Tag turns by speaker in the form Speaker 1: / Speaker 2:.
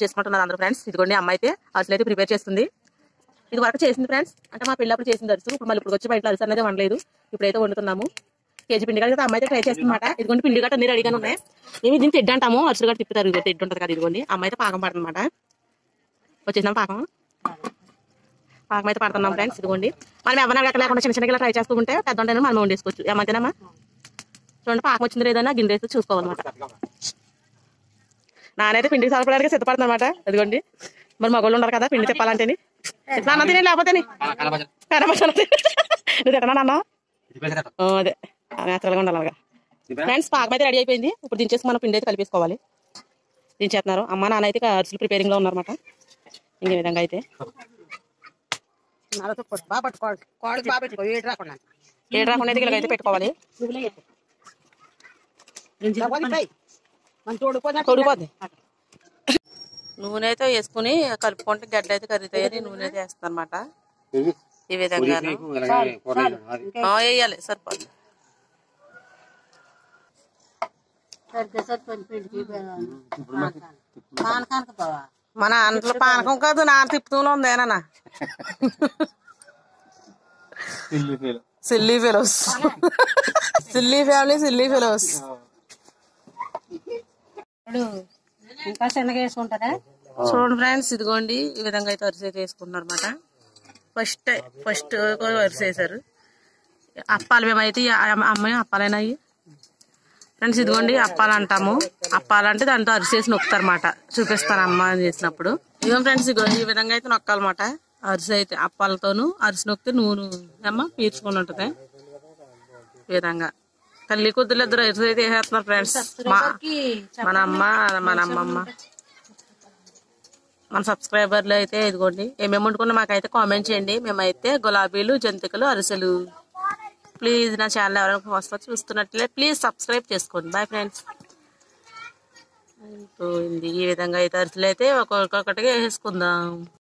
Speaker 1: చేసుకుంటున్నారు అందరూ ఫ్రెండ్స్. ఇదిగోండి అమ్మ అయితే అరిసెలు అయితే ప్రిపేర్ చేస్తుంది. ఇది వరకు చేసింది ఫ్రెండ్స్, అంటే మా పెళ్ళప్పుడు చేసింది అరిసెలు. ఇప్పుడు మళ్ళీ ఇప్పుడు వచ్చి బయట అరిసెలు అనేది వండలేదు, ఇప్పుడైతే వండుతున్నాము. కేజీ పిండి అయితే అమ్మ అయితే ట్రై చేస్తుందన్నమాట. ఇదిగోండి పిండి గట్ట అన్ని రెడీగానే ఉన్నాయి. మేము దీన్ని తెడ్డు అంటాము, అరిసెలు గట్ట తిప్పుతారు, తెడ్డు ఉంటుంది కదా. ఇదిగోండి అమ్మ అయితే పాకం పడుతుందన్నమాట. వచ్చేసినాం పాకం అయితే పడుతున్నాం ఫ్రెండ్స్. ఇదిగోండి మనం ఎవరైనా అక్కడ లేకుండా చిన్న చిన్నగా ట్రై చేస్తూ ఉంటే పెద్ద ఉంటాయని మనం వండేసుకోవచ్చు. ఏమంతేనమ్మా? చూడండి పాకం వచ్చింది లేదన్నా గిన్నె వేసి చూసుకోవాలన్నమాట. నానైతే పిండి సరిపడానికి సిద్ధపడుతుంది అనమాట. అదిగోండి మరి మగవాళ్ళు ఉన్నారు కదా పిండి తిప్పాలంటే నాన్న తిని లేకపోతే నువ్వు తిట్టనా నాన్న? అదే నేచురల్గా ఉండాలి అలాగా. ఫ్రెండ్స్ పాకం అయితే రెడీ అయిపోయింది. ఇప్పుడు దించేసి మనం పిండి అయితే కలిపేసుకోవాలి. దించేస్తున్నారు అమ్మ నాన్న అయితే అరిసెలు ప్రిపేరింగ్ లో ఉన్నారన్నమాట. ఇంకే విధంగా అయితే ఏడు రాకుండా అయితే ఇలాగైతే పెట్టుకోవాలి. తొడిపోద్ది. నూనె అయితే వేసుకుని కలుపుకుంటే గడ్డ అయితే కరుగుతాయని నూనె అయితే వేస్తాను అనమాట. ఈ విధంగా వేయాలి సరిపోద్ది. మన అంట్లో పానకం కాదు నాన్న తిప్పుతూనే ఉంది ఏనా. Silly fellows, silly family, silly fellows.
Speaker 2: ఇంకా చిన్నగా వేసుకుంటారా?
Speaker 1: చూడండి ఫ్రెండ్స్ ఇదిగోండి ఈ విధంగా అయితే అరిసె చేసుకుంటున్నారు అనమాట. ఫస్ట్ అరిసె వేసారు. అప్పాలు మేమైతే అమ్మాయి అప్పాలైనాయి ఫ్రెండ్స్. ఇదిగోండి అప్పాలు అంటాము. అప్పాలంటే దాంతో అరిసేసి నొక్కుతారన్నమాట. చూపిస్తాను అమ్మ చేసినప్పుడు. ఇదిగో ఫ్రెండ్స్ ఇదిగో ఈ విధంగా అయితే నొక్కాలన్నమాట. అరిసె అయితే అప్పాలతోను అరిసె నొక్కితే నూనె అమ్మ పీల్చుకొని ఉంటది. ఈ విధంగా తల్లి కొద్దులు ఇద్దరు అరిసె అయితే వేసేస్తున్నారు ఫ్రెండ్స్. మన అమ్మ మన అమ్మమ్మ మన సబ్స్క్రైబర్లు అయితే ఇదిగోండి ఏమేమి వండుకున్నా మాకైతే కామెంట్ చేయండి. మేమైతే గులాబీలు, జంతికలు, అరిసెలు. ప్లీజ్ నా ఛానల్ ఎవరైనా వస్తా చూస్తున్నట్లే ప్లీజ్ సబ్స్క్రైబ్ చేసుకోండి. Bye friends. ఈ విధంగా అయితే అరిసెలు అయితే ఒక్కొక్కటిగా వేసుకుందాం.